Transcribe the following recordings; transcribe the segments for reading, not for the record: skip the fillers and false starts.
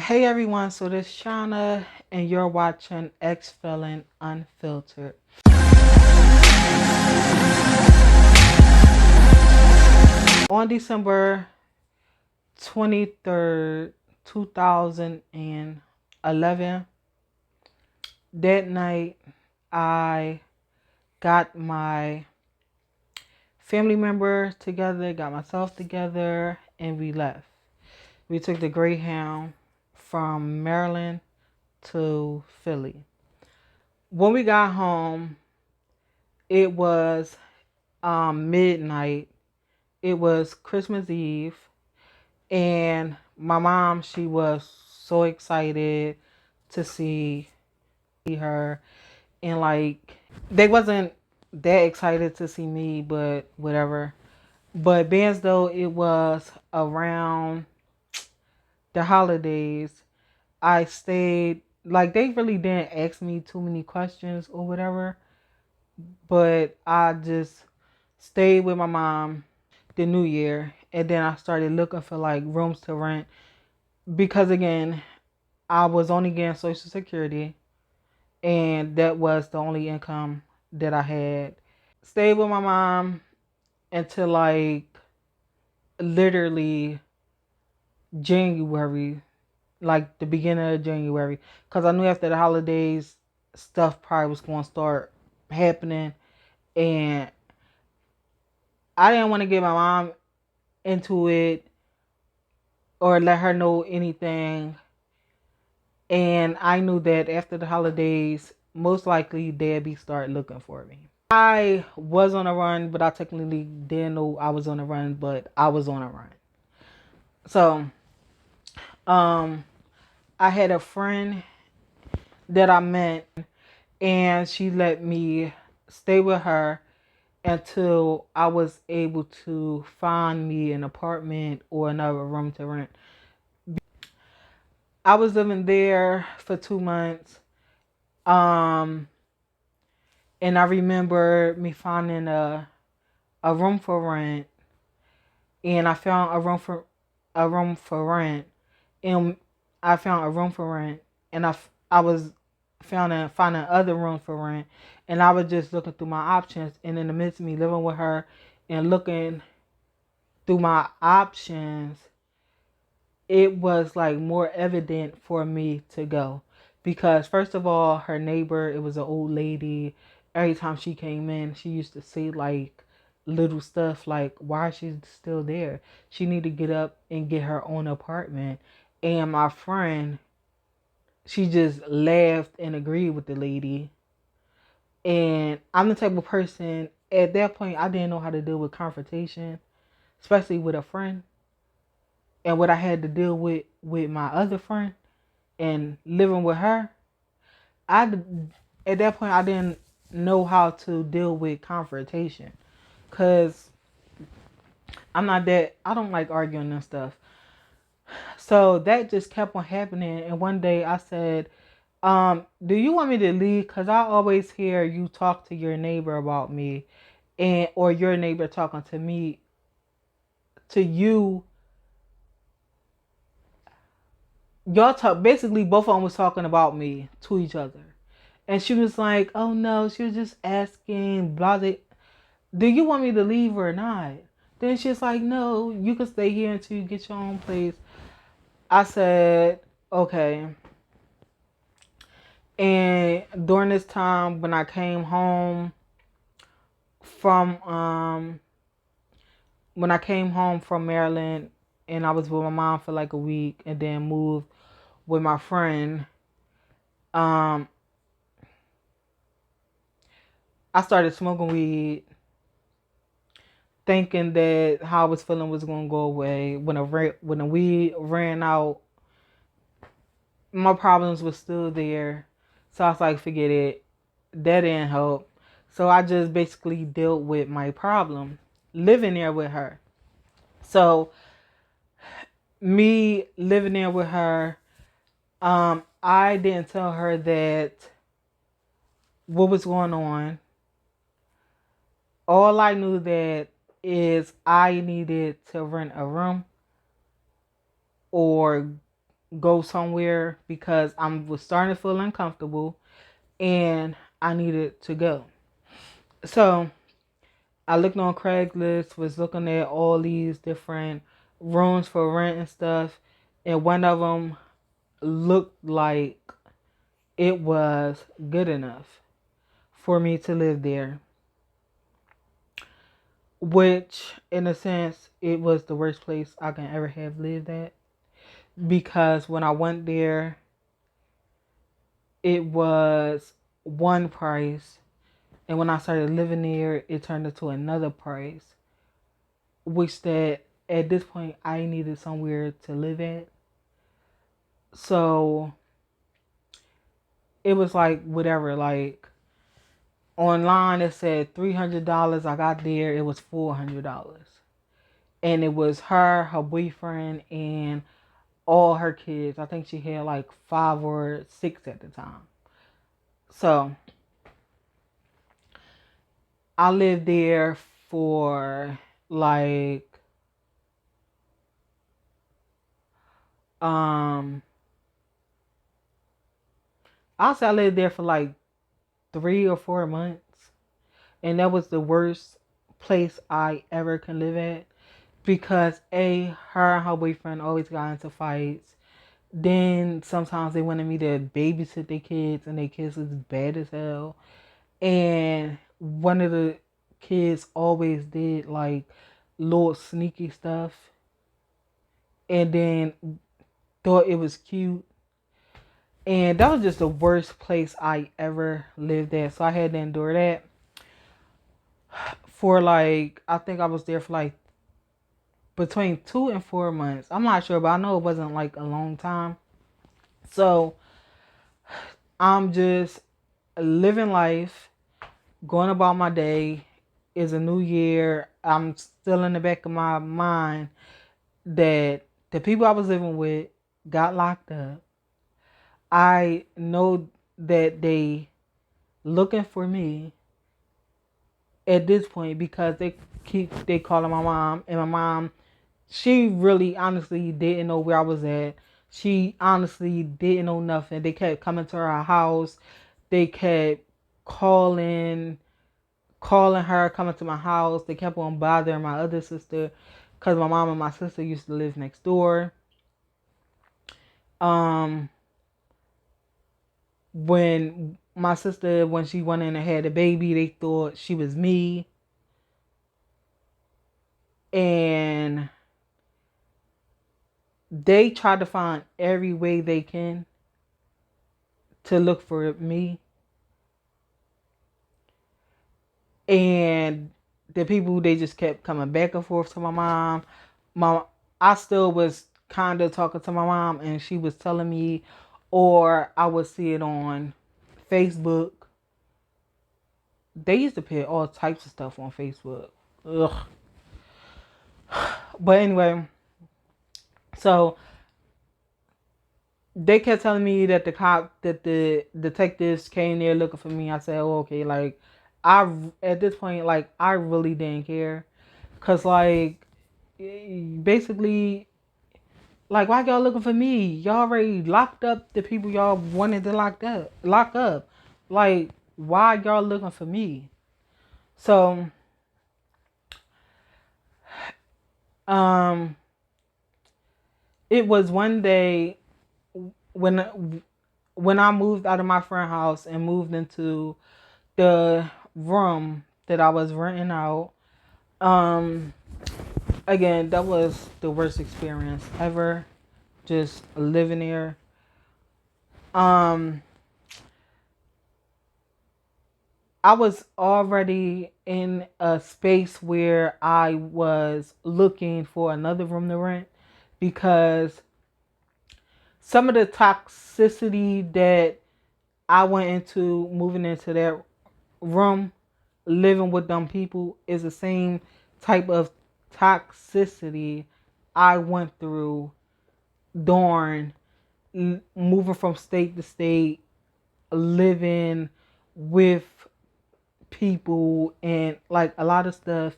Hey everyone, so this is Shauna, and you're watching Ex Felon Unfiltered. On December 23rd, 2011, that night I got my family member together, got myself together, and we left. We took the Greyhound from Maryland to Philly. When we got home, it was midnight. It was Christmas Eve, and my mom, she was so excited to see her, and like they wasn't that excited to see me, but whatever. But being as though it was around the holidays, I stayed. Like they really didn't ask me too many questions or whatever, but I just stayed with my mom the new year, and then I started looking for like rooms to rent because again, I was only getting Social Security, and that was the only income that I had. Stayed with my mom until like literally January, like the beginning of January, because I knew after the holidays stuff probably was going to start happening, and I didn't want to get my mom into it or let her know anything. And I knew that after the holidays, most likely they'd be start looking for me. I was on a run, but I technically didn't know I was on a run, but I was on a run. So, um, I had a friend that I met, and she let me stay with her until I was able to find me an apartment or another room to rent. I was living there for 2 months. Um, and I remember me finding a room for rent, and I found a room for rent, and I found a room for rent, and I was finding other rooms for rent, and I was just looking through my options, and in the midst of me living with her and looking through my options, it was like more evident for me to go. Because first of all, her neighbor, it was an old lady. Every time she came in, she used to say like little stuff like, why is she still there? She need to get up and get her own apartment. And my friend, she just laughed and agreed with the lady. And I'm the type of person, at that point, I didn't know how to deal with confrontation, especially with a friend. And what I had to deal with my other friend and living with her, I at that point I didn't know how to deal with confrontation, cause I don't like arguing and stuff. So that just kept on happening, and one day I said, "Do you want me to leave? Cause I always hear you talk to your neighbor about me, and or your neighbor talking to me to you. Y'all talk basically both of them was talking about me to each other." And she was like, "Oh no," she was just asking, blah, "Do you want me to leave or not?" Then she's like, "No, you can stay here until you get your own place." I said, "Okay." And during this time, when I came home from Maryland, and I was with my mom for like a week, and then moved with my friend, um, I started smoking weed, thinking that how I was feeling was gonna go away. When the weed ran out, my problems were still there. So I was like, forget it. That didn't help. So I just basically dealt with my problem living there with her. So me living there with her, I didn't tell her that what was going on. All I knew that is I needed to rent a room or go somewhere because I was starting to feel uncomfortable and I needed to go. So I looked on Craigslist, was looking at all these different rooms for rent and stuff, and one of them looked like it was good enough for me to live there, which in a sense it was the worst place I can ever have lived at, because when I went there it was one price, and when I started living there it turned into another price, which that at this point I needed somewhere to live at. So it was like whatever, like online it said $300. I got there, it was $400. And it was her boyfriend, and all her kids. I think she had like 5 or 6 at the time. So I lived there for like um I'll say I lived there for like 3 or 4 months, and that was the worst place I ever can live at, because her and her boyfriend always got into fights. Then sometimes they wanted me to babysit their kids, and their kids was bad as hell. And one of the kids always did like little sneaky stuff, and then thought it was cute. And that was just the worst place I ever lived at. So I had to endure that for like, I think I was there for like between 2 and 4 months. I'm not sure, but I know it wasn't like a long time. So I'm just living life, going about my day. It's a new year. I'm still in the back of my mind that the people I was living with got locked up. I know that they looking for me at this point because they calling my mom, and my mom, she really honestly didn't know where I was at. She honestly didn't know nothing. They kept coming to our house. They kept calling calling her, coming to my house. They kept on bothering my other sister because my mom and my sister used to live next door. Um, when my sister, when she went in and had a baby, they thought she was me. And they tried to find every way they can to look for me. And the people, they just kept coming back and forth to my mom. I still was kind of talking to my mom, and she was telling me, or I would see it on Facebook. They used to put all types of stuff on Facebook. Ugh. But anyway, so they kept telling me that the detectives came there looking for me. I said, oh, okay, like at this point, like I really didn't care, cause like basically, like why y'all looking for me? Y'all already locked up the people y'all wanted to lock up. Like why y'all looking for me? So um, it was one day when I moved out of my friend's house and moved into the room that I was renting out. Um, again, that was the worst experience ever. Just living there. Um, I was already in a space where I was looking for another room to rent, because some of the toxicity that I went into moving into that room, living with them people, is the same type of toxicity I went through during moving from state to state, living with people, and like a lot of stuff.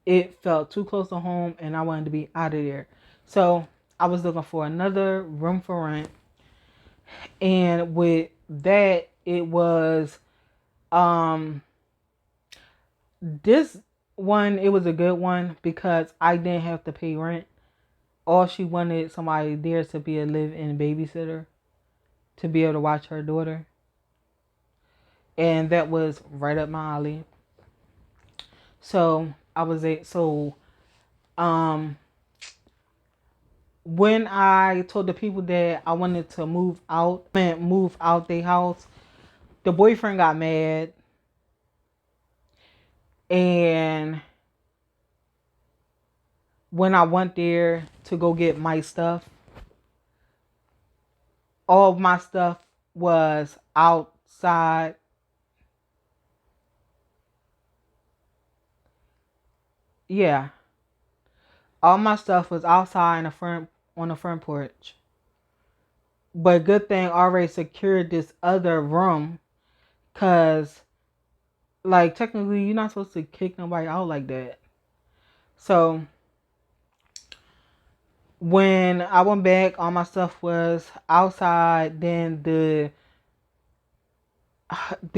It felt too close to home, and I wanted to be out of there. So I was looking for another room for rent. And with that, it was this one, it was a good one because I didn't have to pay rent. All she wanted somebody there to be a live-in babysitter to be able to watch her daughter. And that was right up my alley. So I was um when I told the people that I wanted to move out their house, the boyfriend got mad. And when I went there to go get my stuff, all of my stuff was outside. Yeah, all my stuff was outside in the front on the front porch. But good thing I already secured this other room, cause like technically you're not supposed to kick nobody out like that. So when I went back, all my stuff was outside. Then the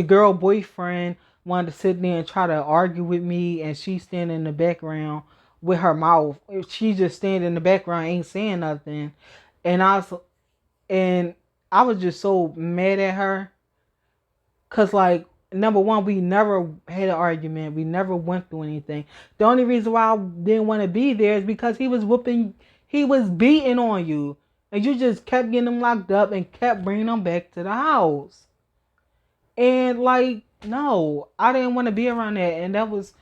girl boyfriend wanted to sit there and try to argue with me, and she standing in the background with her mouth. She just standing in the background, ain't saying nothing. And and I was just so mad at her, cause like number one, we never had an argument. We never went through anything. The only reason why I didn't want to be there is because he was beating on you, and you just kept getting him locked up and kept bringing him back to the house. And like, no, I didn't want to be around that. And that was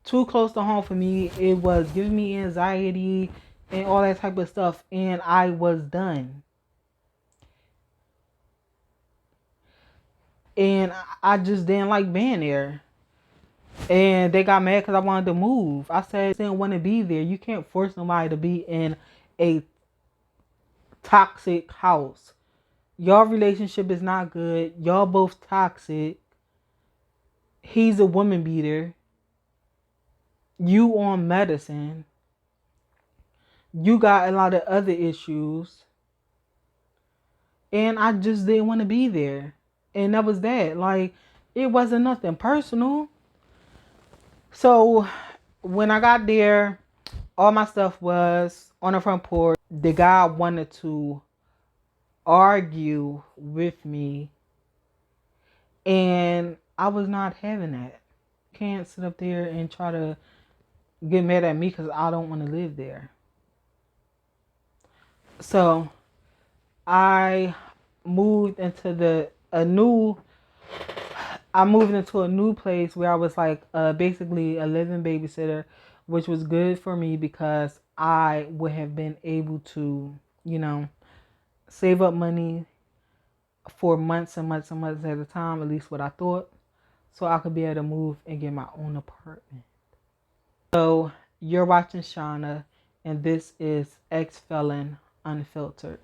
too close to home for me. It was giving me anxiety and all that type of stuff. And I was done. And I just didn't like being there. And they got mad because I wanted to move. I said I didn't want to be there. You can't force somebody to be in a toxic house. Your relationship is not good. Y'all both toxic. He's a woman beater. You on medicine. You got a lot of other issues. And I just didn't want to be there. And that was that. Like, it wasn't nothing personal. So when I got there, all my stuff was on the front porch. The guy wanted to argue with me. And I was not having that. Can't sit up there and try to get mad at me because I don't want to live there. So I moved into I moved into a new place where I was like basically a living babysitter, which was good for me because I would have been able to, save up money for months and months and months at a time, at least what I thought, so I could be able to move and get my own apartment. So you're watching Shauna, and this is Ex Felon Unfiltered.